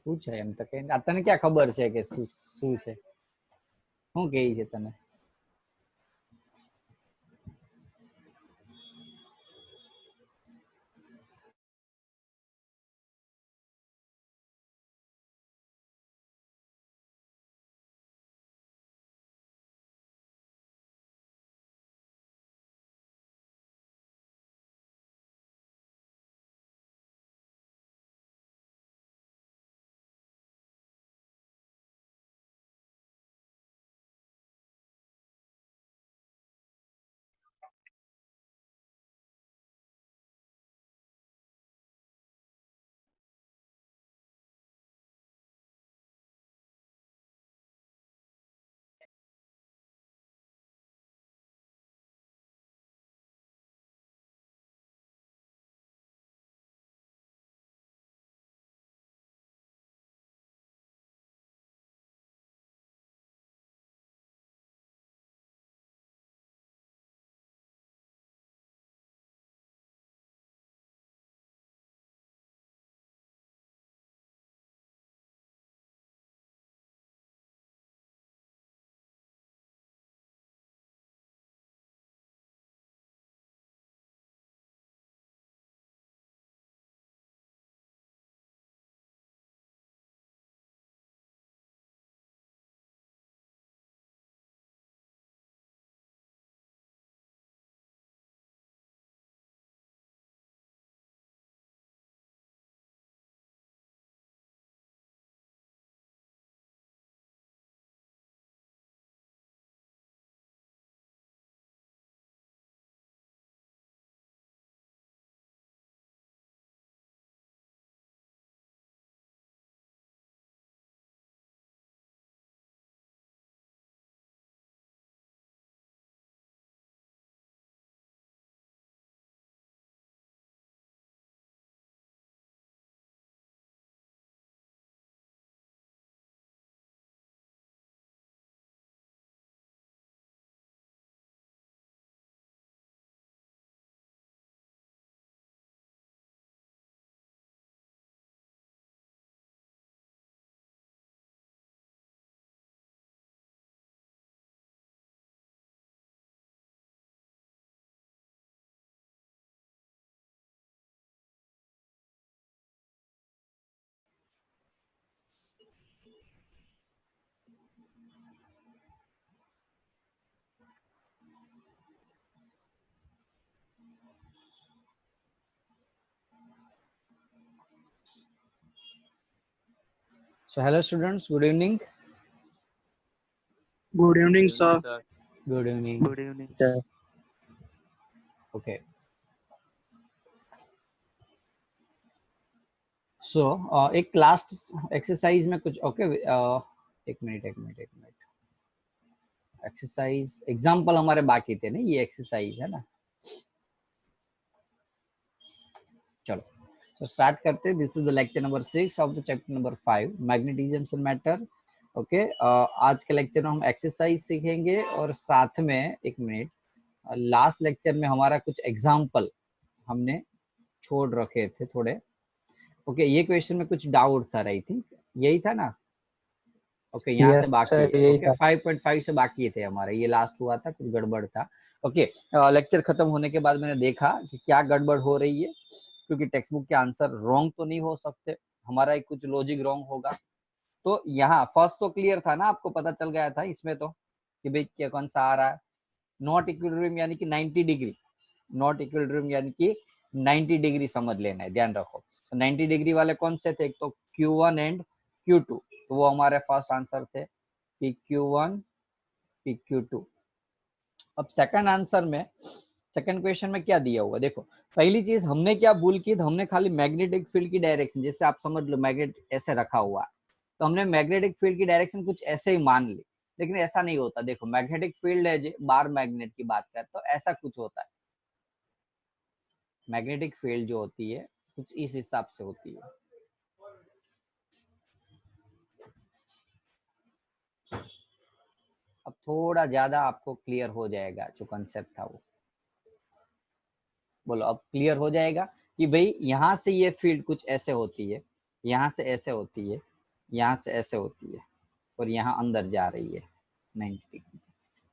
શું છે એમ તો કઈ તને ક્યાં ખબર છે કે શું છે, શું કહે છે તને? So hello students, good evening. Good evening, sir. Good evening. Good evening. Okay. So एक लास्ट एक्सरसाइज में कुछ ओके एक मिनट एक्सरसाइज एग्जांपल हमारे बाकी थे ना, ये एक्सरसाइज है ना। चलो तो स्टार्ट करते हैं। This is the lecture number 6 of the chapter number 5 magnetism and matter. Okay, आज के लेक्चर में हम एक्सरसाइज सीखेंगे और साथ में एक मिनट लास्ट लेक्चर में हमारा कुछ एग्जांपल हमने छोड़ रखे थे थोड़े। ओके, ये क्वेश्चन में कुछ डाउट था, रही थी यही था ना। ओके, यहाँ से बाकी है। ओके, 5.5 से बाकी थे हमारे, ये लास्ट हुआ था, कुछ गड़बड़ था। ओके, लेक्चर खत्म होने के बाद मैंने देखा कि क्या गड़बड़ हो रही है, क्योंकि टेक्स्ट बुक के आंसर रॉन्ग तो नहीं हो सकते, हमारा एक कुछ लॉजिक रॉन्ग होगा। तो यहाँ फर्स्ट तो क्लियर था ना, आपको पता चल गया था इसमें तो कि भाई क्या कौन सा आ रहा है। नॉट इक्विलिब्रियम यानी कि 90 डिग्री, नॉट इक्विलिब्रियम यानी कि 90 डिग्री समझ लेना है, ध्यान रखो। तो 90 डिग्री वाले कौन से थे? एक तो Q1 एंड Q2, तो वो हमारे फर्स्ट आंसर थे, PQ1 PQ2। अब सेकंड आंसर में, सेकंड क्वेश्चन में क्या दिया हुआ देखो। पहली चीज हमने क्या भूल की, तो हमने खाली मैग्नेटिक फील्ड की डायरेक्शन, जैसे आप समझ लो मैग्नेट ऐसे रखा हुआ है, तो हमने मैग्नेटिक फील्ड की डायरेक्शन कुछ ऐसे ही मान ली, लेकिन ऐसा नहीं होता। देखो मैग्नेटिक फील्ड है, बार मैग्नेट की बात कर तो ऐसा कुछ होता है। मैग्नेटिक फील्ड जो होती है कुछ इस हिसाब से होती है। अब थोड़ा ज्यादा आपको क्लियर हो जाएगा जो कंसेप्ट था वो। बोलो अब क्लियर हो जाएगा कि भाई यहाँ से ये फील्ड कुछ ऐसे होती है, यहाँ से ऐसे होती है, यहाँ से ऐसे होती है और यहाँ अंदर जा रही है 90 डिग्री,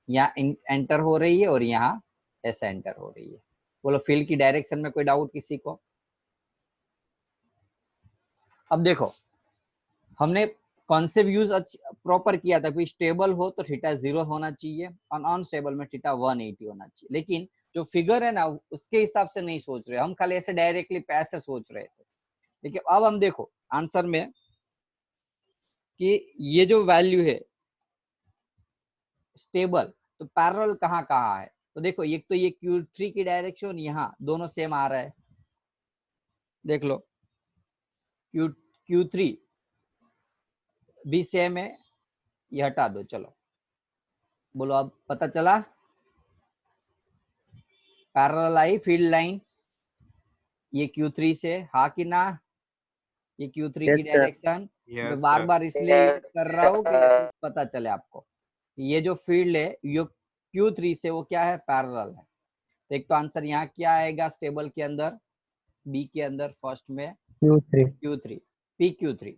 यहाँ एंटर हो रही है और यहाँ ऐसे एंटर हो रही है। बोलो फील्ड की डायरेक्शन में कोई डाउट किसी को? अब देखो हमने कॉन्सेप्ट यूज प्रॉपर किया था, कोई स्टेबल हो तो थीटा 0 होना चाहिए और अनस्टेबल में थीटा 180 होना चाहिए, लेकिन जो फिगर है ना उसके हिसाब से नहीं सोच रहे हम, खाली ऐसे डायरेक्टली ऐसे सोच रहे थे। लेकिन अब हम देखो आंसर में कि ये जो वैल्यू है स्टेबल, तो पैरेलल कहाँ कहाँ है, तो देखो एक तो ये Q3 की डायरेक्शन यहाँ दोनों सेम आ रहा है, देख लो Q3 भी सेम है, ये हटा दो। चलो बोलो अब पता चला पैरेलल आई फील्ड लाइन ये Q3 से, हाँ कि ना? ये Q3 की डायरेक्शन मैं बार बार इसलिए यूज कर रहा हूँ कि पता चले आपको। ये जो फील्ड है ये Q3 से वो क्या है, पैरेलल है। तो एक तो आंसर यहाँ क्या आएगा स्टेबल के अंदर, बी के अंदर फर्स्ट में Q3 PQ3।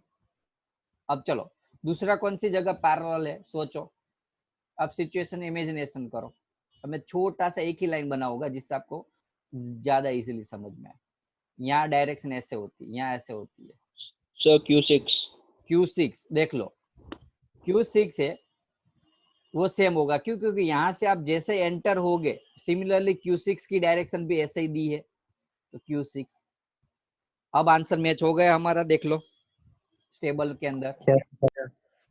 अब चलो दूसरा कौन सी जगह पैरेलल है सोचो, अब सिचुएशन इमेजिनेशन करो। अब मैं छोटा सा एक ही लाइन बनाऊंगा जिससे आपको ज्यादा इजीली समझ में आए। यहाँ डायरेक्शन ऐसे होती है, यहाँ ऐसे होती है। सर Q6 Q6 देख लो, Q6 है वो सेम होगा, क्यों? क्योंकि यहाँ से आप जैसे एंटर होगे सिमिलरली Q6 की डायरेक्शन भी ऐसे ही दी है, तो Q6। अब आंसर मैच हो गया हमारा, देख लो स्टेबल के अंदर।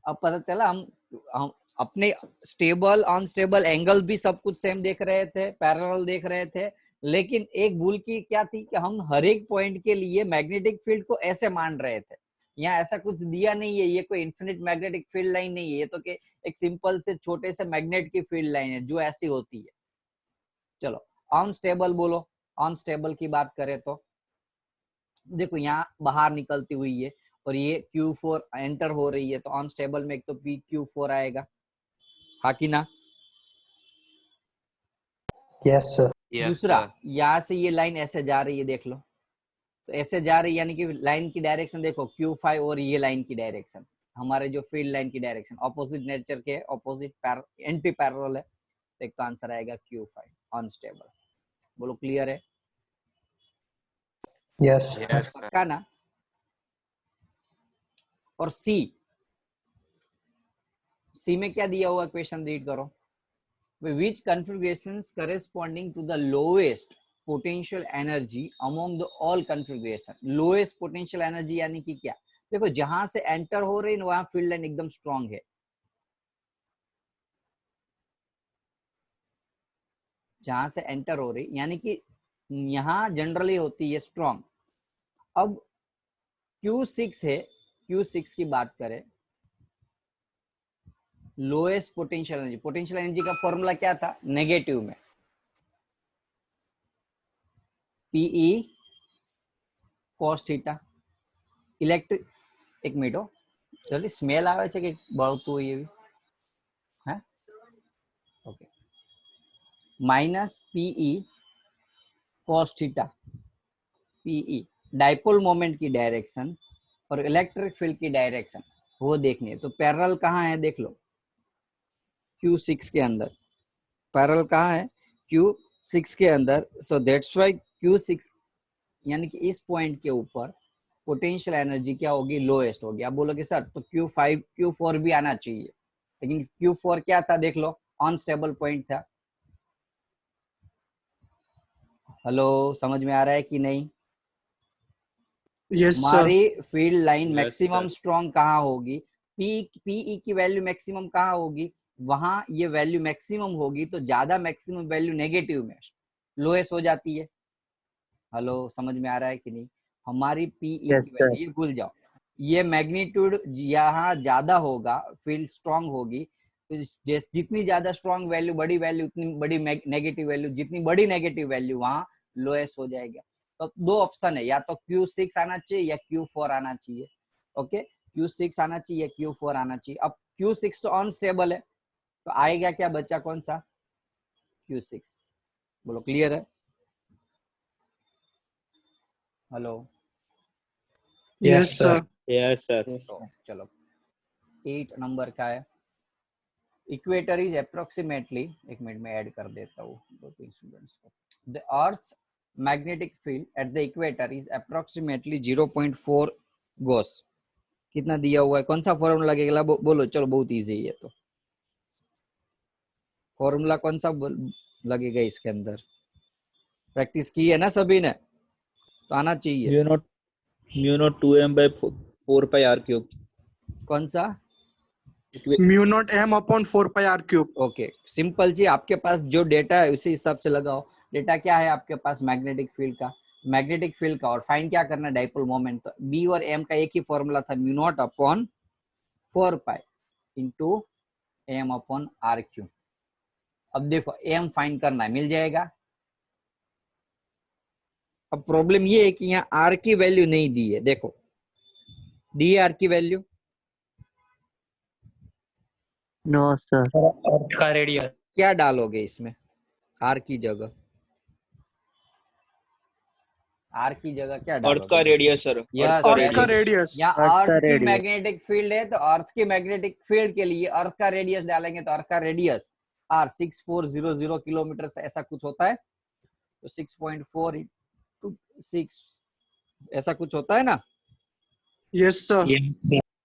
अब पता चला हम अपने स्टेबल अनस्टेबल एंगल भी सब कुछ सेम देख रहे थे, पैरेलल देख रहे थे, लेकिन एक भूल की क्या थी कि हम हर एक पॉइंट के लिए मैग्नेटिक फील्ड को ऐसे मान रहे थे। यहाँ ऐसा कुछ दिया नहीं है, ये कोई इन्फिनिट मैग्नेटिक फील्ड लाइन नहीं है, ये तो कि एक सिंपल से छोटे से मैग्नेट की फील्ड लाइन है जो ऐसी होती है। चलो अनस्टेबल बोलो, अनस्टेबल की बात करें तो देखो यहाँ बाहर निकलती हुई है और ये Q4 एंटर हो रही है, तो अनस्टेबल में एक तो PQ4 आएगा, हाँ कि ना? Yes sir. दूसरा यहाँ से ये लाइन ऐसे जा रही है, देख लो तो ऐसे जा रही है, यानी कि लाइन की डायरेक्शन देखो Q5 और ये लाइन की डायरेक्शन हमारे जो फील्ड लाइन की डायरेक्शन ऑपोजिट नेचर के, ऑपोजिट एंटी पैरेलल है, तो एक तो आंसर आएगा Q5 अनस्टेबल। बोलो क्लियर है? यस पक्का ना? और सी में क्या दिया हुआ क्वेश्चन रीड करो, which configurations corresponding to the lowest potential energy among the all configuration। lowest potential energy यानी कि क्या, देखो जहां से एंटर हो रही है वहां फील्ड लाइन एकदम स्ट्रांग है, जहां से एंटर हो रही यानी कि यहां जनरली होती है स्ट्रांग। अब Q6 है, Q6 की बात करें, lowest potential energy, potential energy का फॉर्मूला क्या था नेगेटिव में, PE cos थीटा। इलेक्ट्रिक एक मिनट हो जल्दी स्मेल આવે છે કે બળતું હોય એવી હે okay minus PE cos theta, PE dipole moment की डायरेक्शन और इलेक्ट्रिक फील्ड की डायरेक्शन वो देखनी है। तो पैरेलल कहाँ है देख लो, Q6 के अंदर पैरेलल कहाँ है, Q6 के अंदर। सो दैट्स व्हाई Q6 यानी कि इस पॉइंट के ऊपर पोटेंशियल एनर्जी क्या होगी, लोएस्ट होगी। आप बोलोगे सर तो Q5 Q4 भी आना चाहिए, लेकिन Q4 क्या था देख लो, अनस्टेबल पॉइंट था। हेलो समझ में आ रहा है कि नहीं? हमारी फील्ड लाइन मैक्सिमम स्ट्रॉन्ग कहाँ होगी, पीई की वैल्यू मैक्सिमम कहाँ होगी, वहां ये वैल्यू मैक्सिमम होगी, तो ज्यादा मैक्सिमम वैल्यू नेगेटिव में लोएस्ट हो जाती है। हेलो समझ में आ रहा है कि नहीं? हमारी पीई की वैल्यू ये भूल जाओ, ये मैग्नीट्यूड यहाँ ज्यादा होगा, फील्ड स्ट्रांग होगी, तो जितनी ज्यादा स्ट्रांग वैल्यू बड़ी वैल्यू उतनी बड़ी नेगेटिव वैल्यू, जितनी बड़ी नेगेटिव वैल्यू वहां लोएस्ट हो जाएगा। तो दो ऑप्शन है, या तो Q6 आना चाहिए या Q4 आना चाहिए। ओके Q6 आना चाहिए या Q4 आना चाहिए। अब Q6 तो अनस्टेबल है, तो आएगा क्या, बच्चा कौन सा, Q6। बोलो क्लियर है? Hello yes sir. Yes sir. चलो 8 नंबर का है। इक्वेटर इज अप्रोक्सीमेटली, एक मिनट में ऐड कर देता हूँ 2-3 स्टूडेंट्स को। The earth magnetic field at the equator is approximately 0.4 Gauss. कितना दिया हुआ है, कौन सा फॉर्मूला लगेगा बोलो, चलो बहुत इजी है ये तो। फॉर्मूला कौन सा लगेगा इसके अंदर, प्रैक्टिस की है ना सभी ने, तो आना चाहिए। Mu naught 2m/4πr3। कौन सा? Mu naught m upon 4πr3। Okay, simple जी, आपके पास जो डेटा है उसी हिसाब से लगाओ। डेटा क्या है आपके पास? मैग्नेटिक फील्ड का, मैग्नेटिक फील्ड का, और फाइंड क्या करना है? Dipole moment. तो बी और एम का एक ही फॉर्मूला था, mu not upon 4π into M upon R cube. अब देखो एम फाइंड करना है, मिल जाएगा। अब प्रॉब्लम ये है कि यहाँ आर की वैल्यू नहीं दी है, देखो दी है आर की वैल्यू? No sir. अर्थ का रेडियस। क्या डालोगे इसमें आर की जगह? आर की जगह क्या डालोगे? अर्थ का रेडियस सर। यस, अर्थ का रेडियस। यहाँ अर्थ का अर्थ की रेडियस। मैग्नेटिक फील्ड है, तो अर्थ की मैग्नेटिक फील्ड के लिए अर्थ का रेडियस डालेंगे, तो अर्थ का रेडियस आर 6400 किलोमीटर से ऐसा कुछ होता है, तो 6.4 इंटू 6 ऐसा कुछ होता है ना। Yes sir.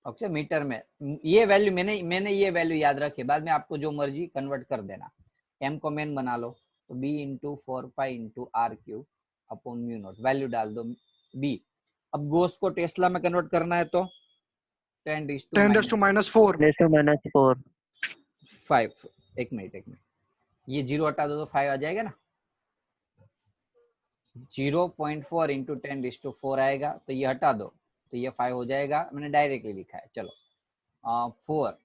ओके, मीटर में ये वैल्यू मैंने ये वैल्यू याद रखी, बाद में आपको जो मर्जी कन्वर्ट कर देना। एम को मेन बना लो, तो B into 4π into R cube upon mu naught, value डाल दो बी। अब गोस को टेस्ला में कन्वर्ट करना है तो 10 10⁻⁴। -4। 5। एक मिनट, ये जीरो हटा दो तो 5 आ जाएगा ना। 0.4 इंटू 10⁻⁴ आएगा, तो ये हटा दो तो ये 5 हो जाएगा, मैंने डायरेक्टली लिखा है। चलो 4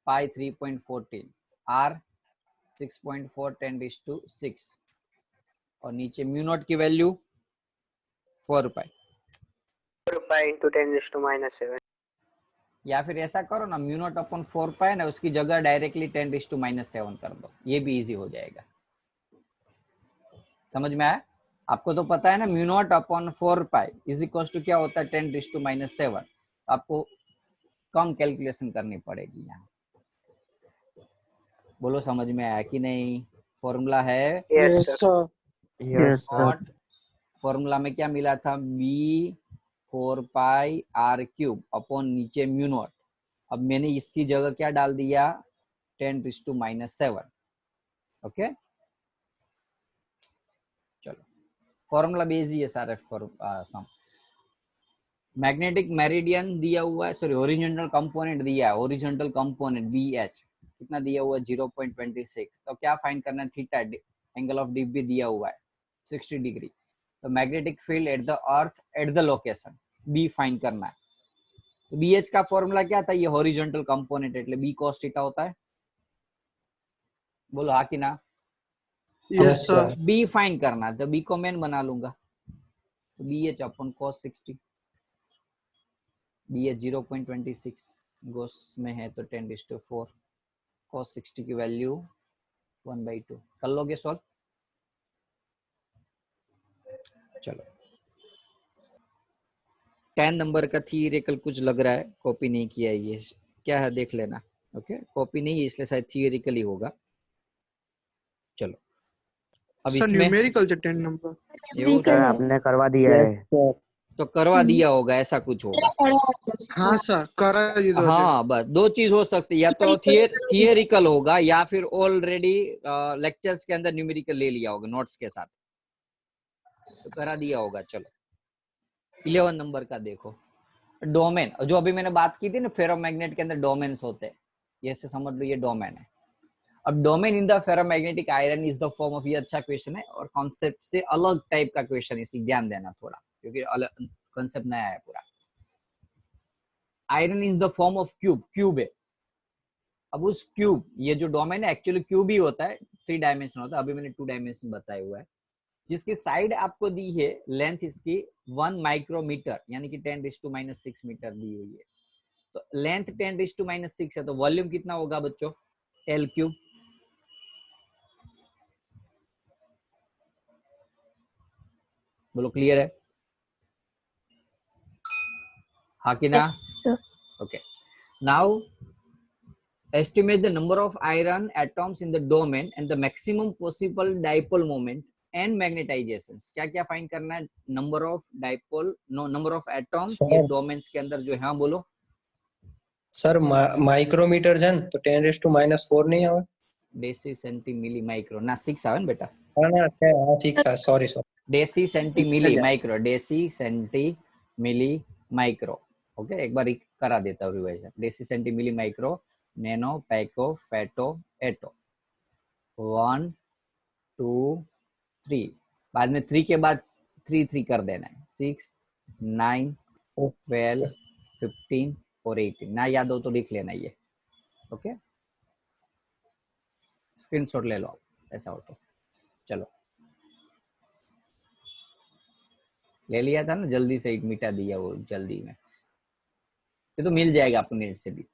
पाई 3.14 आर 6.4 10⁻⁶, और नीचे म्यू नॉट की वैल्यू 4π। 4π इंटू 10⁻⁷। या फिर ऐसा करो ना, म्यू नॉट अपॉन 4π ना, उसकी जगह डायरेक्टली 10⁻⁷ कर दो, ये भी इजी हो जाएगा। समझ में आया? आपको तो पता है ना, mu not upon 4π is equal to क्या होता है? 10⁻⁷। आपको कम कैलकुलेशन करनी पड़ेगी यहाँ। बोलो समझ में आया कि नहीं? फॉर्मूला है yes sir. Yes sir. Formula में क्या मिला था? बी 4π आर क्यूब अपॉन नीचे म्यू नॉट। अब मैंने इसकी जगह क्या डाल दिया? 10⁻⁷। ओके, चलो फॉर्मूला बेजी है सारे सम। मैग्नेटिक मेरिडियन दिया हुआ है, सॉरी ओरिजिनल कंपोनेंट दिया है, ओरिजिनल कंपोनेंट बी एच कितना दिया हुआ है? 0.26। तो क्या फाइंड करना है? थीटा, एंगल ऑफ डीप भी दिया हुआ है 60 डिग्री। तो magnetic field at the earth at the location B find करना है। तो बी एच का फॉर्मूला क्या था? ये हॉरिजॉन्टल कंपोनेंट એટલે बी cos थीटा होता है। बोलो हाँ कि ना? Yes sir. बी फाइंड करना है, तो बी को मैन बना लूंगा, तो B H upon cos 60। B H 0.26 gauss में है, तो 10⁻⁴। cos 60 की वैल्यू 1/2। कर लोगे सॉल्व? चलो 10 नंबर का थियरिकल कुछ लग रहा है, कॉपी नहीं किया है ये, क्या है देख लेना। ओके, कॉपी नहीं है इसलिए शायद थियरिकल ही होगा। चलो अब सर इसमें न्यूमेरिकल थे 10 नंबर। सर आपने करवा दिया है। तो करवा दिया होगा, ऐसा कुछ होगा। हाँ सर, करा ये दो। हाँ बस दो चीज हो सकती है, या तो थियरिकल होगा या फिर ऑलरेडी लेक्चर्स के अंदर न्यूमेरिकल ले लिया होगा नोट्स के साथ, तो करा दिया होगा। चलो 11 नंबर का देखो, डोमेन, जो अभी मैंने बात की थी ना, फेरोमैग्नेट के अंदर डोमेन्स होते हैं, ये से समझ लो ये डोमेन है। अब domain in the ferromagnetic iron is the form of, ये अच्छा क्वेश्चन है और कॉन्सेप्ट से अलग टाइप का क्वेश्चन, इसलिए ध्यान देना थोड़ा, क्योंकि अलग कॉन्सेप्ट नया है पूरा। Iron is the form of cube, cube है। अब उस क्यूब, ये जो डोमेन है एक्चुअली क्यूब ही होता है, 3 डायमेंशन होता है, अभी मैंने 2 डायमेंशन बताया हुआ है, जिसकी साइड आपको दी है, लेंथ इसकी 1 माइक्रोमीटर यानी कि 10⁻⁻6 मीटर दी हुई है। तो लेंथ 10⁻⁻6 है, तो वॉल्यूम कितना होगा बच्चों? L cube. बोलो क्लियर है? हाँ कि ना? Okay, now estimate the number of iron atoms in the domain and the maximum possible dipole moment and magnetizations. क्या क्या फाइंड करना है? Number of dipole, no number of atoms ये डोमेन्स के अंदर जो है। हाँ बोलो सर माइक्रोमीटर जन तो 10⁻⁻⁴ नहीं आवे? डेसी सेंटी मिली माइक्रो ना 6 आवे ने बेटा। हां ना हां ठीक है, sorry deci centi milli micro, deci centi milli micro. Okay एक बार करा देता हूँ revision. Deci centi milli micro, nano, pico, femto, atto. 1 2 3, बाद में 3 के बाद 3 कर देना है। 6 9 12 15 और 18 ना याद हो तो लिख लेना ये। ओके स्क्रीनशॉट ले लो आप, ऐसा हो तो। चलो ले लिया था ना, जल्दी से एक मिटा दिया वो जल्दी में, ये तो मिल जाएगा आपको नेट से भी।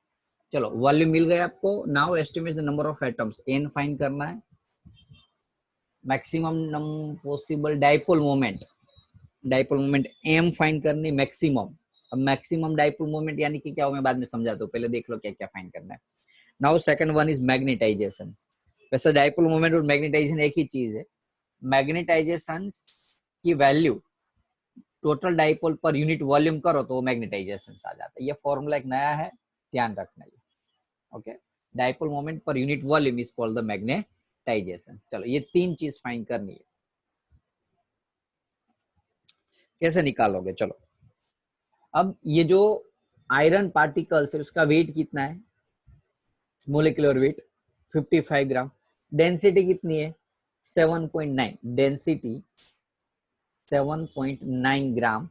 चलो वॉल्यूम मिल गया आपको। Now estimate the number of atoms, N find करना है। Maximum possible dipole moment, dipole moment M find करनी मैक्सिमम। अब मैक्सिमम डाइपोल मोमेंट यानी कि क्या हो मैं बाद में समझाता हूँ, पहले देख लो क्या क्या फाइंड करना है। Now second one is magnetization. वैसे डाइपोल मोमेंट और मैग्नेटाइजेशन एक ही चीज है। मैग्नेटाइजेशन की value total dipole per unit volume करो तो वो मैग्नेटाइजेशन आ जाता है। ये फॉर्मूला एक नया है, ध्यान रखना ये। ओके डाइपोल मोमेंट पर unit volume is called the magnetization. चलो ये 3 चीज फाइंड करनी है, कैसे निकालोगे? चलो अब ये जो आयरन पार्टिकल्स है उसका वेट कितना है? मोलिकुलर वेट 55 ग्राम। डेंसिटी कितनी है? 7.9। डेंसिटी 7.9 ग्राम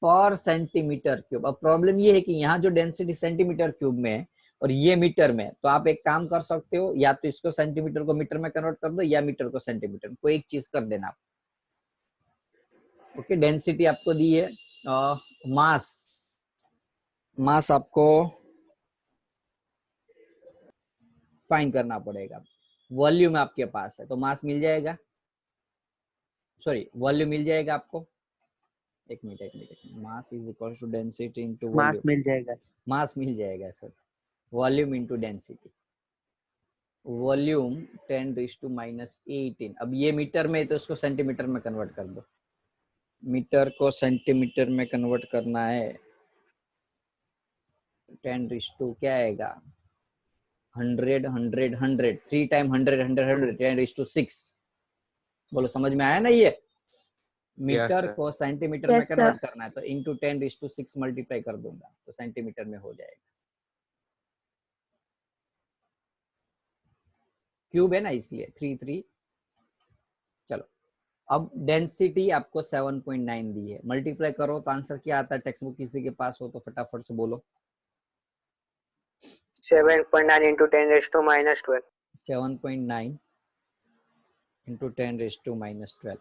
पर सेंटीमीटर क्यूब। अब प्रॉब्लम ये है कि यहाँ जो डेंसिटी सेंटीमीटर क्यूब में है और ये मीटर में, तो आप एक काम कर सकते हो, या तो इसको सेंटीमीटर को मीटर में कन्वर्ट कर दो या मीटर को सेंटीमीटर में, कोई एक चीज कर देना आप। ओके डेंसिटी आपको दी है, मास आपको फाइंड करना पड़ेगा। वॉल्यूम आपके पास है तो मास मिल जाएगा, सॉरी वॉल्यूम मिल जाएगा आपको। एक minute mass is equal to density into volume. Mass मिल जाएगा sir, volume into density. Volume 10⁻⁻18। अब ये मीटर में तो उसको सेंटीमीटर में कन्वर्ट कर दो। मीटर को सेंटीमीटर में कन्वर्ट करना है, 10 क्या आएगा? 100 100 100 3 टाइम 100 100 100 10⁻6। बोलो समझ में आया ना? ये मीटर को सेंटीमीटर में कन्वर्ट करना है तो इंटू 10⁻6 मल्टीप्लाई कर दूंगा तो सेंटीमीटर में हो जाएगा। क्यूब है ना इसलिए 3 चलो अब डेंसिटी आपको 7.9 दी है, मल्टीप्लाई करो तो आंसर क्या आता है? टेक्स्ट बुक किसी के पास हो तो फटाफट से बोलो। 7.9 into 10⁻12। 7.9 into 10⁻12।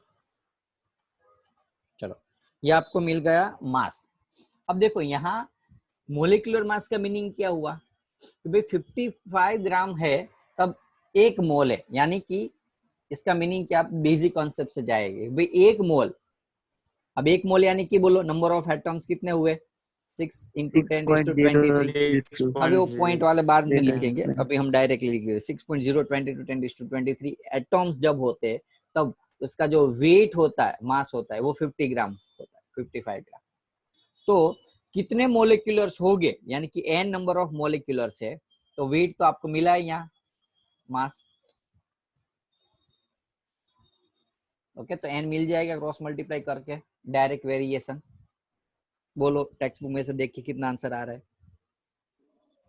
चलो ये आपको मिल गया मास। अब देखो यहाँ मोलिकुलर मास का मीनिंग क्या हुआ? तो भाई 55 ग्राम है तब 1 मोल है, यानी कि इसका मीनिंग क्या? आप बेसिक कॉन्सेप्ट से जाएंगे भाई 1 मोल। अब 1 मोल यानी कि बोलो नंबर ऑफ एटम्स कितने हुए? 6 into 10⁻23। अभी वो पॉइंट वाले बाद में लिखेंगे, अभी हम डायरेक्टली लिख देंगे 6.020 to 10⁻23 एटम्स जब होते हैं तब उसका जो वेट होता है, मास होता है, वो 50 ग्राम होता है, 55 ग्राम। तो कितने मोलिकुलर्स हो गए, यानी कि n नंबर ऑफ मोलिकुलर्स है, तो वेट तो आपको मिला है यहाँ, मास। ओके तो n मिल जाएगा क्रॉस मल्टीप्लाई करके, डायरेक्ट वेरिएशन। बोलो टेक्स्ट बुक में से देख के कितना आंसर आ रहा है?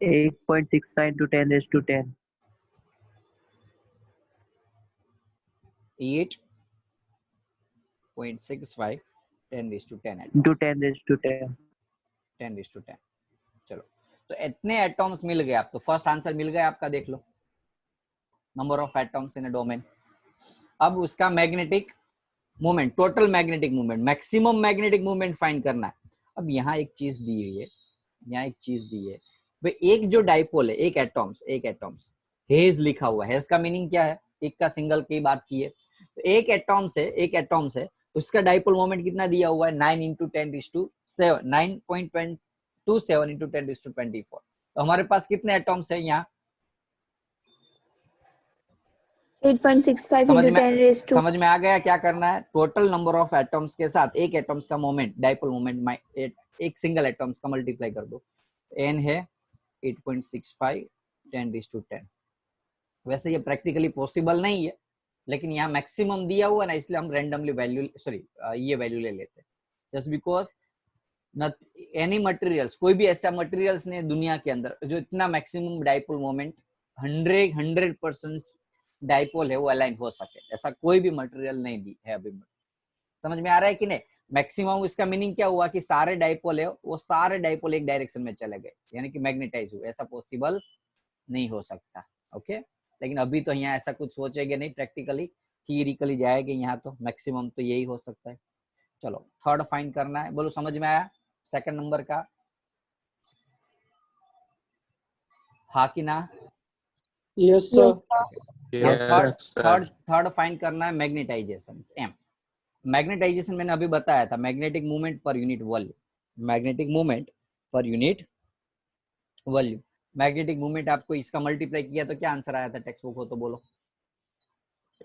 8.69 to 10⁻10। 8.65 10⁻10 into 10⁻10। 10:10। चलो तो इतने एटॉम्स मिल गए आप, तो फर्स्ट आंसर मिल गया आपका, देख लो number of atoms in a domain. अब उसका magnetic moment, total magnetic moment, maximum magnetic moment find करना है। अब यहाँ एक चीज दी हुई है, यहाँ एक चीज दी है भाई, एक जो डाइपोल है, एक एटॉम्स हेज लिखा हुआ है। हेज का मीनिंग क्या है? एक का सिंगल की बात की है, तो एक एटॉम्स है उसका डाइपोल मोमेंट कितना दिया हुआ है? 9 into 10⁻7 9.27 into 10⁻24। तो हमारे पास कितने एटॉम्स है यहाँ? 8.65 समझ into में 10 raised to समझ में आ गया क्या करना है? टोटल नंबर ऑफ एटम्स के साथ एक एटम्स का मोमेंट, डाइपोल मोमेंट एक सिंगल एटम्स का मल्टीप्लाई कर दो। n है 8.65 10⁻10। वैसे ये प्रैक्टिकली पॉसिबल नहीं है, लेकिन यहाँ मैक्सिमम दिया हुआ ना, इसलिए हम रैंडमली वैल्यू ये वैल्यू ले लेते हैं। जस्ट बिकॉज एनी मटेरियल्स, कोई भी ऐसा मटेरियल्स नहीं दुनिया के अंदर जो इतना मैक्सिमम डाइपोल मोमेंट 100% डाइपोल है वो अलाइन हो सके, ऐसा कोई भी मटेरियल नहीं दी है अभी। समझ में आ रहा है कि नहीं? मैक्सिमम इसका मीनिंग क्या हुआ कि सारे डाइपोल है वो सारे डाइपोल एक डायरेक्शन में चले गए, यानी कि मैग्नेटाइज हुए। ऐसा पॉसिबल नहीं हो सकता। ओके, लेकिन अभी तो यहाँ ऐसा कुछ सोचेंगे नहीं, प्रैक्टिकली थियरिकली जाएंगे यहाँ, तो मैक्सिमम तो यही हो सकता है। चलो थर्ड फाइंड करना है, बोलो समझ में आया सेकंड नंबर का? हाँ कि ना? Yes, yes sir. sir. Third find करना है मैग्नेटाइजेशन। एम मैग्नेटाइजेशन मैंने अभी बताया था, मैग्नेटिक मूवमेंट पर यूनिट वॉल्यूम। मैग्नेटिक मूवमेंट पर यूनिट वॉल्यूम। मैग्नेटिक मूवमेंट आपको इसका मल्टीप्लाई किया तो क्या आंसर आया था? टेक्स्ट बुक हो तो बोलो।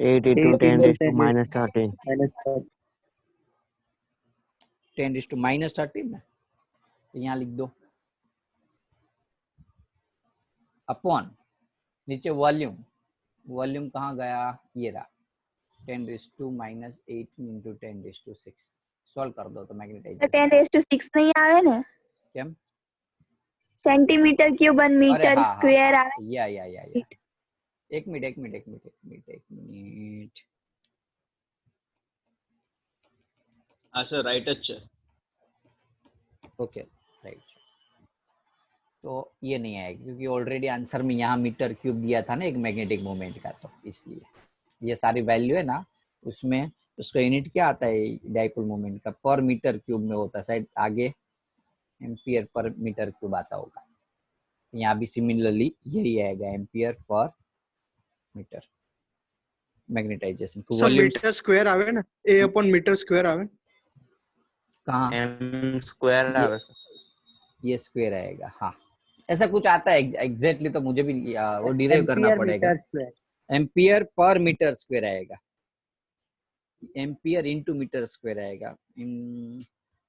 8 into 10 raised to minus 13. minus 13. 10⁻13 में तो यहाँ लिख दो अपॉन नीचे वॉल्यूम। वॉल्यूम कहाँ गया? ये रहा 10⁻8 into 10⁻6। सॉल्व कर दो तो तो मैग्नेटाइजेशन 10 raised to 6 नहीं आवे ना? केम? सेंटीमीटर क्यूब अरे मीटर हाँ स्क्वायर हाँ, आवे। या एक मिनट हाँ सर, राइट है। Okay right. तो ये नहीं आएगा क्योंकि ऑलरेडी आंसर में यहाँ मीटर क्यूब दिया था ना एक मैग्नेटिक मोमेंट का, तो इसलिए ये सारी वैल्यू है ना उसमें उसका यूनिट क्या आता है डाइपोल मोमेंट का? पर मीटर क्यूब में होता है, शायद आगे एम्पियर पर मीटर क्यूब आता होगा। यहाँ भी सिमिलरली यही आएगा, ampere per meter magnetization. Sir meter square आवे ना, A upon मीटर स्क्वायर आवे। कहाँ? M square आवे सर। ये स्क्वायर आएगा, हाँ ऐसा कुछ आता है एग्जैक्टली, तो मुझे भी वो डिराइव करना Ampere पड़ेगा। meter square. Ampere per meter square आएगा, एम्पियर इंटू मीटर स्क्वायर आएगा।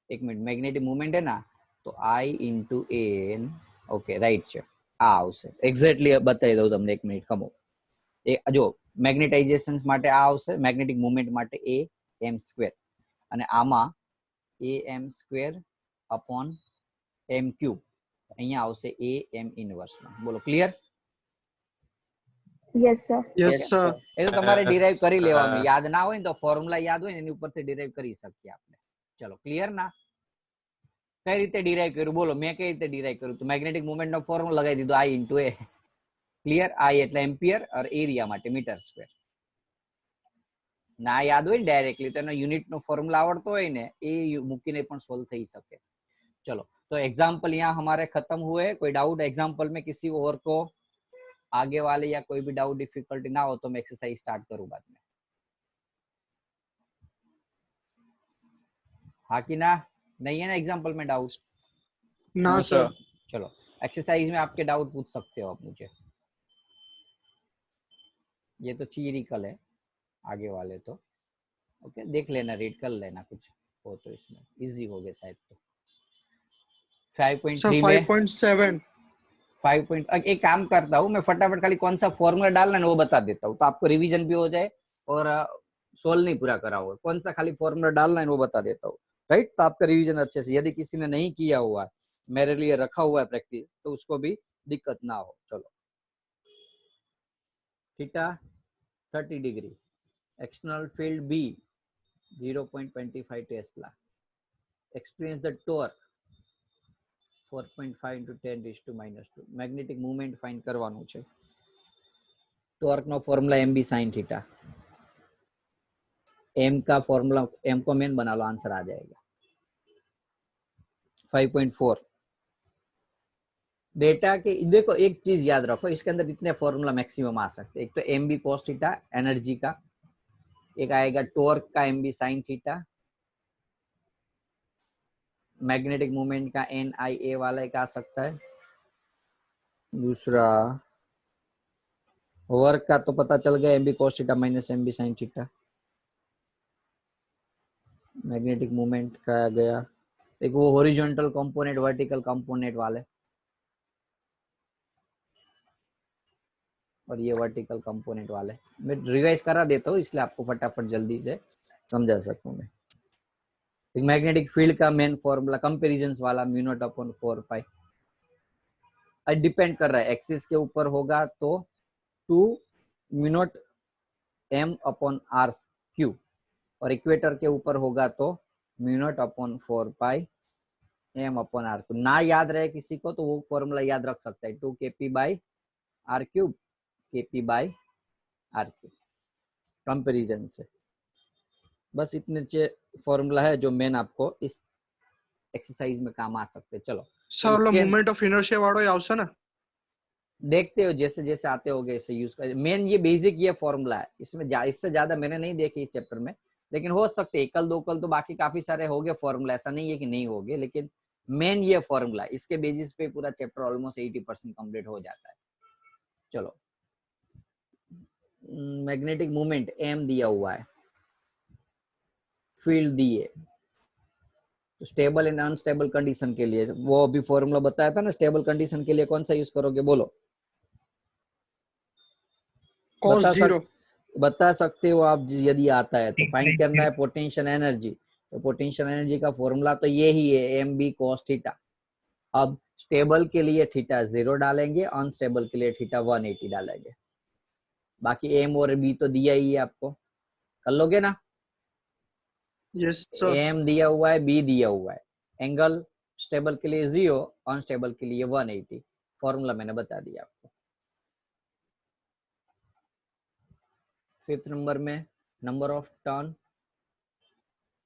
एक मिनट, मैग्नेटिक मूवमेंट है ना, तो I into N. Okay right છે આ આવશે એક્ઝેક્ટલી બતાવી દઉં તમને, એક મિનિટ ખમો। એ જો મેગ્નેટાઇઝેશન માટે આ આવશે, મેગ્નેટિક મૂવમેન્ટ માટે A m સ્ક્વેર, અને આમાં A m square upon m cube, અહીંયા આવશે A m ઇનવર્સ માં। બોલો clear? yes sir. Yes, sir. એ તો તમારે ડિરાઈવ કરી લેવાનું, યાદ ના હોય ને તો ફોર્મ્યુલા યાદ હોય ને એની ઉપરથી ડિરાઈવ કરી શકીએ આપણે। ચલો ક્લિયર ના? કઈ રીતે ડિરાઈવ કર્યું બોલો? મેં કઈ રીતે ડિરાઈવ કર્યું? તો મેગ્નેટિક મૂવમેન્ટ નો ફોર્મ્યુલા લગાવી દીધો I into A। Clear? I એટલે એમ્પિયર और એરિયા માટે મીટર સ્ક્વેર। ના યાદ હોય ને ડાયરેક્ટલી તો એનો યુનિટ નો ફોર્મ્યુલા આવડતો હોય ને એ મૂકીને પણ સોલ્વ થઈ શકે। चलो तो एग्जाम्पल यहाँ हमारे खत्म हुए। कोई डाउट एग्जाम्पल में किसी और को? आगे वाले या कोई भी डाउट डिफिकल्टी ना हो तो मैं एक्सरसाइज स्टार्ट करूँ बाद में। हाँ कि ना? नहीं है ना एग्जाम्पल में डाउट? ना सर। चलो एक्सरसाइज में आपके डाउट पूछ सकते हो आप मुझे। ये तो थियरिकल है, आगे वाले तो ओके देख लेना, रीड कर लेना, कुछ हो तो इसमें इजी हो गया शायद। तो 5.3 में 5.7 एक काम करता हूँ मैं, फटाफट खाली कौन सा फॉर्मूला डालना है वो बता देता हूँ, तो आपको रिवीजन भी हो जाए और सोल्व नहीं पूरा करा हुआ। कौन सा खाली फॉर्मूला डालना है वो बता देता हूँ, राइट? तो आपका रिवीजन अच्छे से, यदि किसी ने नहीं किया हुआ मेरे लिए रखा हुआ है प्रैक्टिस, तो उसको भी दिक्कत ना हो। चलो theta 30 degree, external field B 0.25 tesla, experience the torque 4.5 into 10⁻²। Magnetic movement find करवानुं छे। टॉर्क नो formula mb sin theta, m का फॉर्मूला m को मेन बना लो, आंसर आ जाएगा 5.4। डेटा के देखो एक चीज याद रखो, इसके अंदर इतने फॉर्मूला मैक्सिमम आ सकते हैं। एक तो mb cos थीटा एनर्जी का, एक आएगा टॉर्क का mb sin theta, magnetic movement का NIA वाला एक आ सकता है, दूसरा वर्क का तो पता चल गया, MB cos theta minus MB sin theta. Magnetic moment का गया, एक वो हॉरिजॉन्टल कंपोनेंट वर्टिकल कंपोनेंट वाले, और ये वर्टिकल कंपोनेंट वाले। मैं रिवाइज करा देता हूँ इसलिए आपको फटाफट जल्दी से समझा सकूं मैं। मैग्नेटिक फील्ड का मेन फॉर्मूला कंपेरिजन वाला mu not upon 4 pi, depend कर रहा है एक्सिस के ऊपर होगा तो 2 mu not M upon R cube, और इक्वेटर के ऊपर होगा तो mu not upon 4 pi M upon R cube. ना याद रहे किसी को तो वो फॉर्मूला याद रख सकता है, 2 KP by R cube, KP by R cube, comparison से। बस इतने फॉर्मूला है जो मेन आपको इस एक्सरसाइज में काम आ सकते हैं। चलो सर लो मोमेंट ऑफ इनर्शिया वाળો આવશે ને? देखते हो जैसे जैसे आते होगे इसे यूज कर। मेन ये बेसिक ये फॉर्मूला है, इसमें इससे ज्यादा मैंने नहीं देखे इस चैप्टर में, लेकिन हो सकते एक कल दो कल तो बाकी काफी सारे हो गए फॉर्मूला, ऐसा नहीं है कि नहीं होंगे, लेकिन मेन ये फॉर्मूला, इसके बेसिस पे पूरा चैप्टर ऑलमोस्ट 80% कंप्लीट हो जाता है। चलो मैग्नेटिक मोमेंट एम दिया हुआ है, फील्ड दिए, तो स्टेबल एंड अनस्टेबल कंडीशन के लिए वो अभी फॉर्मूला बताया था ना, स्टेबल कंडीशन के लिए कौन सा यूज करोगे बोलो? cos 0 बता सकते हो आप यदि आता है तो। फाइंड करना है पोटेंशियल एनर्जी, तो पोटेंशियल एनर्जी का फॉर्मूला तो ये ही है, एम बी कॉस थीटा। अब स्टेबल के लिए थीटा 0 डालेंगे, अनस्टेबल के लिए थीटा 180 डालेंगे। बाकी एम और बी तो दिया ही है आपको, कर लोगे ना? Yes sir. एम दिया हुआ है, बी दिया हुआ है, एंगल स्टेबल के लिए 0, अनस्टेबल के लिए 180, फॉर्मूला मैंने बता दिया आपको। 5th नंबर में number of turn,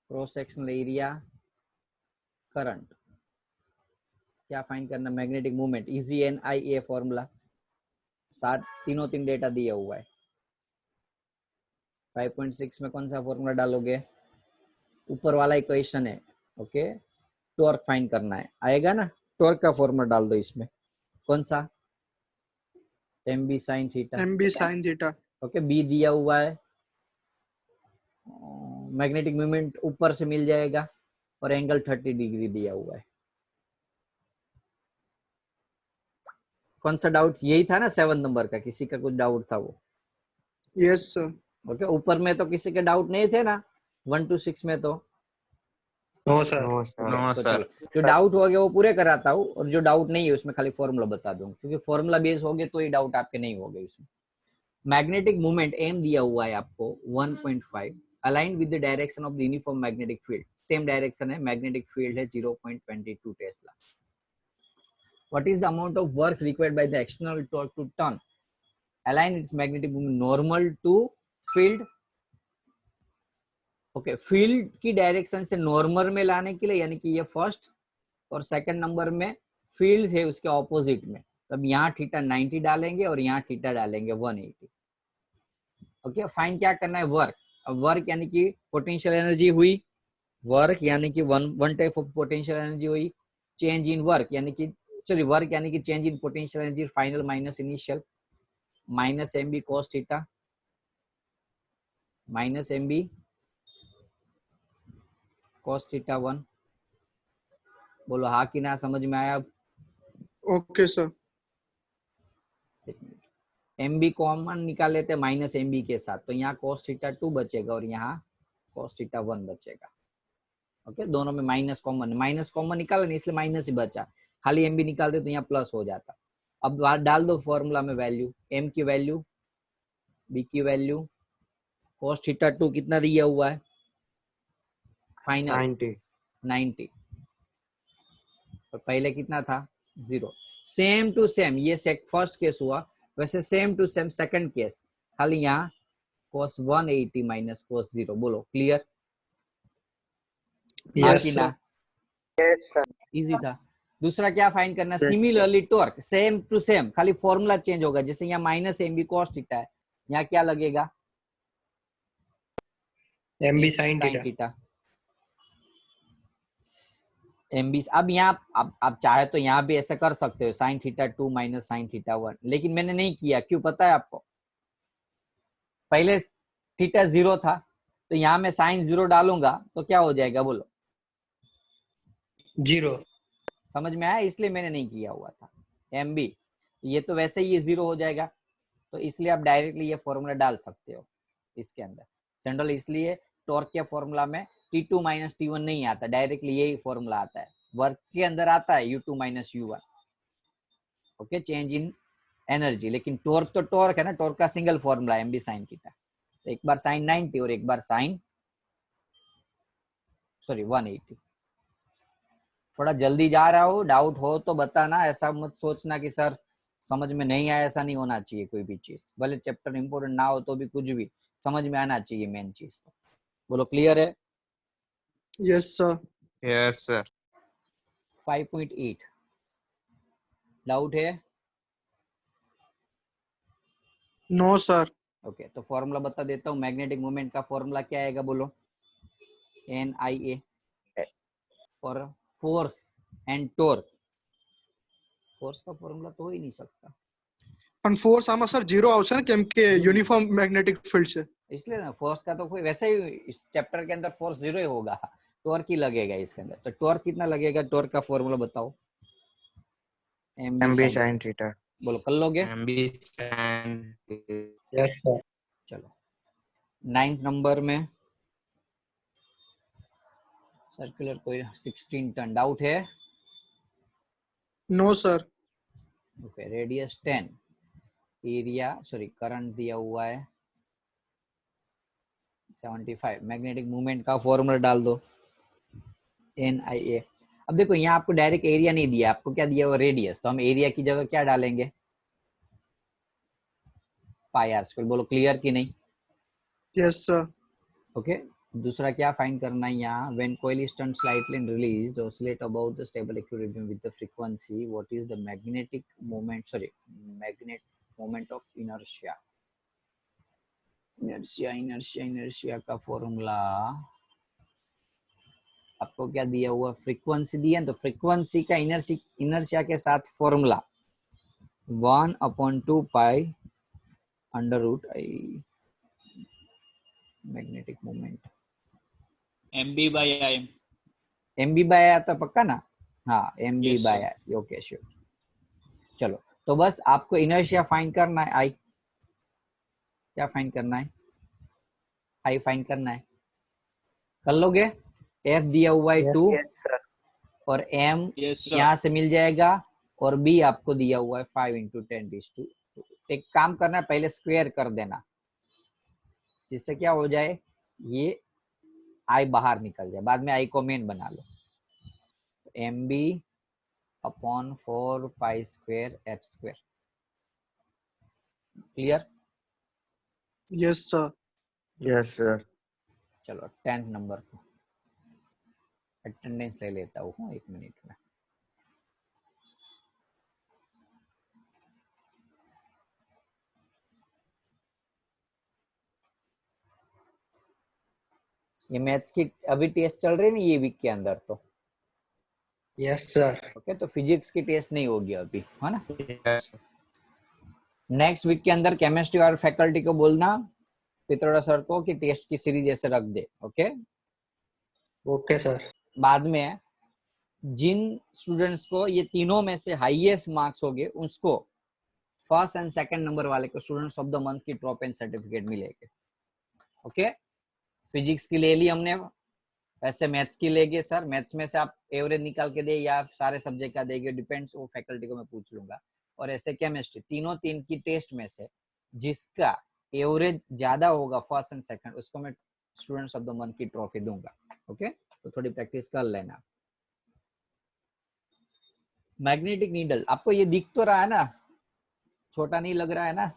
cross sectional area, current, क्या फाइंड करना? Magnetic movement, easy N I a formula, साथ तीनों तीन डेटा दिया हुआ है। 5.6 में कौन सा फॉर्मूला डालोगे? ऊपर वाला इक्वेशन है, ओके। टॉर्क फाइंड करना है, आएगा ना? टॉर्क का फॉर्मूला डाल दो इसमें, कौन सा? M B sine theta, M B sine theta, okay. B दिया हुआ है, मैग्नेटिक मूवमेंट ऊपर से मिल जाएगा, और एंगल 30 डिग्री दिया हुआ है। कौन सा डाउट? यही था ना 7 नंबर का, किसी का कुछ डाउट था वो? Yes sir. ओके, ऊपर में तो किसी के डाउट नहीं थे ना 1 to 6 में? तो नो सर। No sir. तो चलो जो डाउट हो गए वो पूरे कराता हूँ, और जो डाउट नहीं है उसमें खाली फॉर्मूला बता दूंगा, क्योंकि फॉर्मूला बेस हो गए तो ये डाउट आपके नहीं हो गए उसमें। मैग्नेटिक मूवमेंट एम दिया हुआ है आपको 1.5, align with the direction of the uniform magnetic field, same direction है, मैग्नेटिक फील्ड है 0.22 tesla. What is the amount of work required by the external torque to turn align its magnetic movement normal to field? Okay, field की direction से normal में लाने के लिए, यानी कि ये फर्स्ट, और सेकंड नंबर में फील्ड है उसके ऑपोजिट में, तब यहाँ थीटा 90 डालेंगे और यहाँ थीटा डालेंगे 180। ओके, फाइंड क्या करना है? वर्क। अब वर्क यानी कि पोटेंशियल एनर्जी हुई, वर्क यानी कि one type of potential energy हुई, चेंज इन वर्क यानी कि सॉरी वर्क यानी कि change in potential energy final minus initial, minus M B cos theta minus M B cos theta 1। बोलो हाँ कि ना, समझ में आया? अब okay sir. M B common निकाल लेते हैं माइनस एम बी के साथ, तो यहाँ कॉस थीटा 2 बचेगा और यहाँ कॉस थीटा 1 बचेगा। ओके, दोनों में माइनस कॉमन निकाला नहीं, इसलिए माइनस ही बचा, खाली एम बी निकालते तो यहाँ प्लस हो जाता। अब डाल दो फॉर्मूला में वैल्यू, एम की वैल्यू, बी की वैल्यू, कॉस थीटा 2 कितना दिया हुआ है? फाइनल 90, और पहले कितना था? 0। सेम टू सेम ये फर्स्ट केस हुआ, वैसे same to same second case, खाली यहाँ cos 180 माइनस cos 0। बोलो क्लियर? यस ना? इजी था। दूसरा क्या फाइंड करना? Similarly torque, same to same, खाली फॉर्मूला चेंज होगा। जैसे यहाँ minus M B cos theta है, यहाँ क्या लगेगा? M B sine theta M B. अब यहाँ आप चाहे तो यहाँ भी ऐसा कर सकते हो, sine theta 2 minus sine theta 1, लेकिन मैंने नहीं किया। क्यों पता है आपको? पहले थीटा 0 था, तो यहाँ मैं साइन 0 डालूंगा तो क्या हो जाएगा बोलो? 0। समझ में आया? इसलिए मैंने नहीं किया हुआ था एम बी। ये तो वैसे ही ये 0 हो जाएगा, तो इसलिए आप डायरेक्टली ये फॉर्मूला डाल सकते हो इसके अंदर। जनरल इसलिए टॉर्क के फॉर्मूला में T2 माइनस T1 नहीं आता, डायरेक्टली यही फॉर्मूला आता है। वर्क के अंदर आता है U2 माइनस U1, okay, change in energy. लेकिन टॉर्क तो टॉर्क है ना, टॉर्क का single formula M B sine theta. तो एक बार साइन 90 और एक बार साइन 180। थोड़ा जल्दी जा रहा हो, डाउट हो तो बताना, ऐसा मत सोचना कि सर समझ में नहीं आया, ऐसा नहीं होना चाहिए। कोई भी चीज भले चैप्टर इंपोर्टेंट ना हो तो भी कुछ भी समझ में आना चाहिए, मेन चीज तो। बोलो क्लियर है? Yes, sir. Yes, sir. 5.8 doubt है? No, sir. ओके, तो फॉर्मूला बता देता हूँ। मैग्नेटिक मोमेंट का फॉर्मूला क्या आएगा बोलो? NIA और फोर्स एंड टॉर्क। फोर्स का फॉर्मूला तो हो ही नहीं सकता, And force आमा सर 0 આવશે ને કેમ કે यूनिफॉर्म मैग्नेटिक फील्ड છે. इसलिए ना फोर्स का तो कोई वैसे ही इस चैप्टर के अंदर फोर्स 0 ही होगा, टॉर्क ही लगेगा इसके अंदर। तो टॉर्क कितना लगेगा? टॉर्क का फॉर्मूला बताओ। MB sin theta. बोलो कर लोगे? MB sin yes sir. चलो 9th नंबर में सर्कुलर कोई 16 टन। डाउट है? No, sir. Okay, radius 10, area current दिया हुआ है 75। मैग्नेटिक मूवमेंट का फॉर्मूला डाल दो NIA। अब देखो यहाँ आपको डायरेक्ट एरिया नहीं दिया, आपको क्या दिया हुआ? रेडियस। तो हम एरिया की जगह क्या डालेंगे? पाई आर स्क्वायर। बोलो क्लियर कि नहीं? Yes, sir. ओके, दूसरा क्या फाइंड करना है यहाँ? When coil is turned slightly and released, oscillate about the stable equilibrium with the frequency, what is the magnetic moment of inertia? Inertia का फॉर्मूला आपको क्या दिया हुआ? फ्रीक्वेंसी दिया, तो फ्रीक्वेंसी का इनर्शिया के साथ formula 1/2 pi √I magnetic moment. MB by IM। MB by आता पक्का ना? हाँ, MB Yes, by sir. I. Okay sure. चलो तो बस आपको इनर्शिया फाइंड करना है। आई क्या फाइंड करना है? आई फाइंड करना है। कर लोगे? F दिया हुआ है 2 यस सर। और M Yes, sir। यहाँ से मिल जाएगा, और B आपको दिया हुआ है 5 × 10⁻²। एक काम करना है, पहले स्क्वायर कर देना, जिससे क्या हो जाए, ये I बाहर निकल जाए, बाद में I को मेन बना लो। MB/4 π²f²। Clear? Yes, sir. Yes, sir. चलो 10th नंबर को अटेंडेंस ले लेता हूँ 1 मिनट में। ये मैथ्स की अभी टेस्ट चल रही है ना ये वीक के अंदर, तो यस सर। ओके, तो फिजिक्स की टेस्ट नहीं होगी अभी, है ना? Yes. नेक्स्ट वीक के अंदर केमिस्ट्री और फैकल्टी को बोलना पित्रोड़ा सर को कि टेस्ट की सीरीज ऐसे रख दे। Okay okay sir. बाद में जिन स्टूडेंट्स को ये तीनों में से हाईएस्ट मार्क्स होंगे उसको फर्स्ट एंड सेकंड नंबर वाले को स्टूडेंट्स ऑफ द मंथ की ट्रॉप एंड सर्टिफिकेट मिलेगी। ओके, फिजिक्स की ले ली हमने, ऐसे मैथ्स की लेंगे सर, मैथ्स में से आप एवरेज निकाल के दे या सारे सब्जेक्ट का देंगे, डिपेंड्स, वो फैकल्टी को मैं पूछ लूंगा। और ऐसे केमिस्ट्री तीनों तीन की टेस्ट में से जिसका एवरेज ज्यादा होगा फर्स्ट एंड सेकंड, उसको मैं स्टूडेंट्स ऑफ द मंथ की ट्रॉफी दूंगा। ओके, तो थोड़ी प्रैक्टिस कर लेना। मैग्नेटिक नीडल आपको ये दिख तो रहा है ना, छोटा नहीं लग रहा है ना?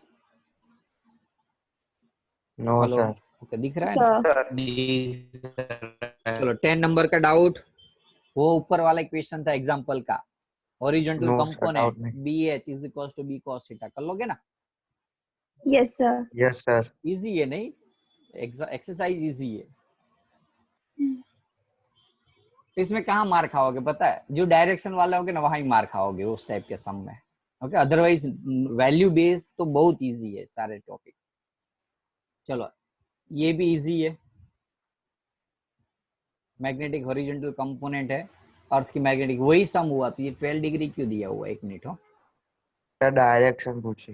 No, hello, sir. ओके दिख रहा है ना? सर चलो 10 नंबर का डाउट, वो ऊपर वाला क्वेश्चन था एग्जांपल का, horizontal No, sir, component doubt नहीं। BH is equals to B cos theta, कर लोगे ना? Yes sir Yes, sir. Easy है नहीं? एक्सरसाइज इजी है। इसमें कहाँ मार खाओगे पता है? जो डायरेक्शन वाला होगे ना वहां ही मार खाओगे उस टाइप के सम में। ओके, अदरवाइज वैल्यू बेस तो बहुत इजी है सारे टॉपिक। चलो ये भी इजी है, मैग्नेटिक हॉरिजॉन्टल कंपोनेंट है, अर्थ की मैग्नेटिक, वही सम हुआ, तो ये 12 डिग्री क्यों दिया हुआ है? 1 मिनट हो, सर डायरेक्शन पूछी।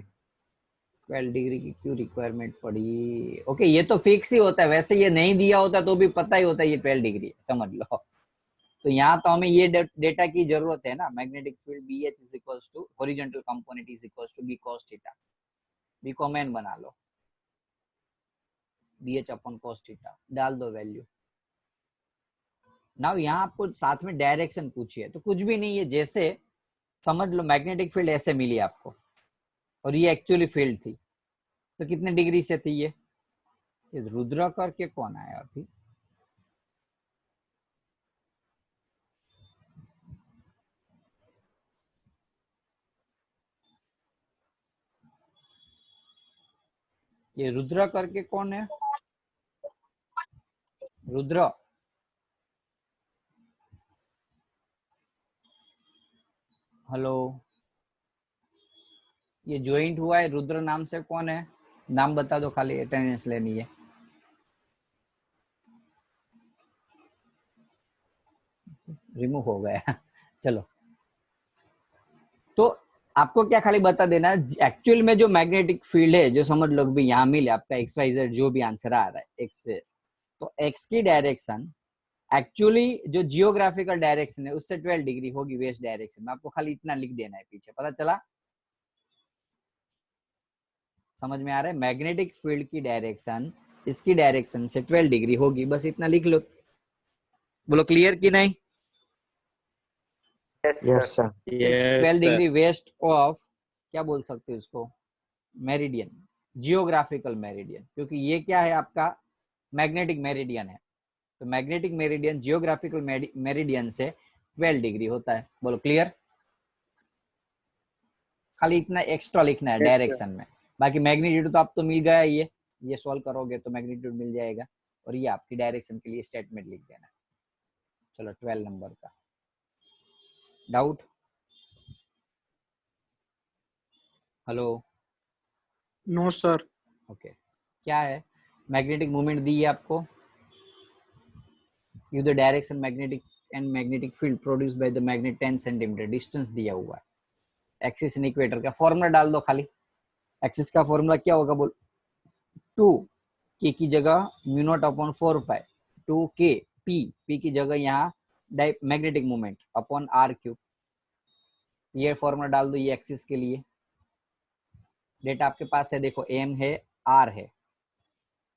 12 डिग्री की क्यों रिक्वायरमेंट पड़ी? ओके ये तो फिक्स ही होता है, वैसे ये नहीं दिया होता तो भी पता ही होता है ये 12 डिग्री है, समझ लो। तो यहाँ तो हमें ये डेटा की जरूरत है ना, magnetic field BH is equals to horizontal component is equals to B cos theta, B को मैन बना लो, BH अपॉन cos थीटा डाल दो वैल्यू। नाउ यहाँ आपको साथ में डायरेक्शन पूछी है, तो कुछ भी नहीं है, जैसे समझ लो मैग्नेटिक फील्ड ऐसे मिली आपको और ये एक्चुअली फील्ड थी, तो कितने डिग्री से थी ये रुद्र करके कौन आया अभी? ये रुद्र करके कौन है? रुद्र, हेलो, ये ज्वाइंट हुआ है रुद्र नाम से, कौन है? नाम बता दो, खाली अटेंडेंस लेनी है। रिमूव हो गया चलो, तो आपको क्या खाली बता देना एक्चुअल में जो मैग्नेटिक फील्ड है, जो समझ लो भी यहाँ मिले आपका XYZ जो भी आंसर आ रहा है X से, तो X की डायरेक्शन एक्चुअली जो जियोग्राफिकल डायरेक्शन है उससे 12 डिग्री होगी वेस्ट डायरेक्शन में। आपको खाली इतना लिख देना है पीछे, पता चला? समझ में आ रहा है? मैग्नेटिक फील्ड की डायरेक्शन इसकी डायरेक्शन से 12 डिग्री होगी, बस इतना लिख लो। बोलो क्लियर कि नहीं? Yes sir. 12 degree west of, क्या बोल सकते हो इसको, मेरिडियन, जियोग्राफिकल मेरिडियन, क्योंकि ये क्या है आपका मैग्नेटिक मेरिडियन है, तो मैग्नेटिक मेरिडियन जियोग्राफिकल मेरिडियन से 12 डिग्री होता है। बोलो क्लियर? खाली इतना एक्स्ट्रा लिखना है डायरेक्शन में, बाकी मैग्नीट्यूड तो आप तो मिल गया, ये सॉल्व करोगे तो मैग्नीट्यूड मिल जाएगा, और ये आपकी डायरेक्शन के लिए स्टेटमेंट लिख देना। चलो 12 नंबर का doubt? Hello, no sir. Okay क्या है? मैग्नेटिक मूवमेंट दी है आपको, you the direction magnetic and magnetic field produced by the magnet 10 centimeter, distance दिया हुआ है, एक्सिस एंड इक्वेटर का फॉर्मूला डाल दो खाली। एक्सिस का फॉर्मूला क्या होगा बोल? 2k की जगह μ0/4π, 2k p की जगह यहाँ मैग्नेटिक मूवमेंट अपॉन r3, ये फॉर्मूला डाल दो। ये एक्सिस के लिए डेटा आपके पास है, देखो m है r है,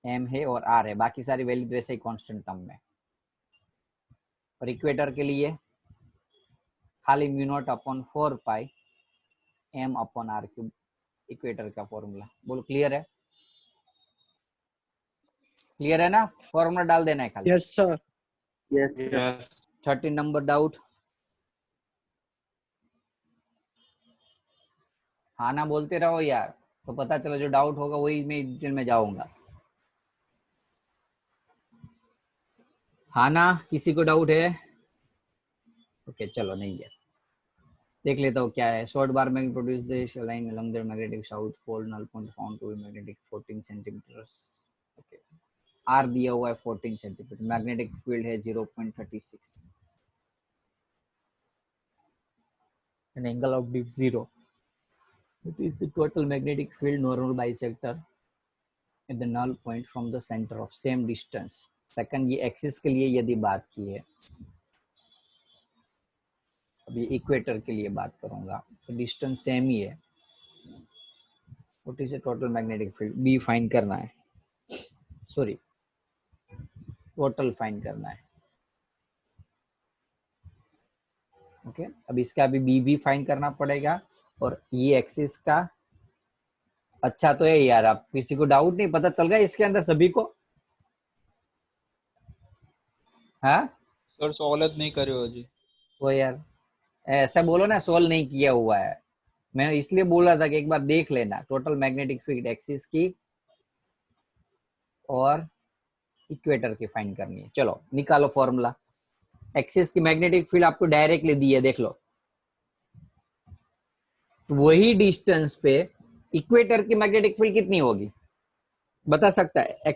m है और r है, बाकी सारी वैल्यू वैसे ही कांस्टेंट टर्म में। और इक्वेटर के लिए खाली μ0/4π m/r3 इक्वेटर का फॉर्मूला। बोलो क्लियर है? क्लियर है ना? फॉर्मूला डाल देना है खाली। Yes sir. Yes. 13 number doubt? हाँ ना बोलते रहो यार, तो पता चलो जो डाउट होगा वही मैं डिटेल में जाऊंगा। हाँ ना, किसी को डाउट है? ओके चलो नहीं है, देख लेता हूँ क्या है। Short bar magnet produce the line along the magnetic south pole, null point found to be magnetic 14 centimeter. Okay R दिया हुआ है 14 सेंटीमीटर, मैग्नेटिक फील्ड है 0.36, N angle of dip 0, it is the total magnetic field normal bisector at the null point from the center of same distance. Second, ये axis के लिए यदि बात की है, अभी इक्वेटर के लिए बात करूंगा, तो डिस्टेंस सेम ही है। What is the total magnetic field? B find करना है, सॉरी टोटल फाइंड करना है। ओके अब इसका भी बी फाइंड करना पड़ेगा, और ये एक्सिस का। अच्छा तो है यार, आप किसी को डाउट नहीं, पता चल रहा है इसके अंदर सभी को? हाँ सर सॉल्व नहीं करे हो जी। वो यार ऐसा बोलो ना, सोल्व नहीं किया हुआ है, मैं इसलिए बोल रहा था कि एक बार देख लेना टोटल मैग्नेटिक फील्ड एक्सिस की और इक्वेटर की फाइंड करनी है। चलो निकालो फॉर्मूला। एक्सिस की मैग्नेटिक फील्ड आपको डायरेक्टली दी है, देख लो, तो वही डिस्टेंस पे इक्वेटर की मैग्नेटिक फील्ड कितनी होगी? बता सकता है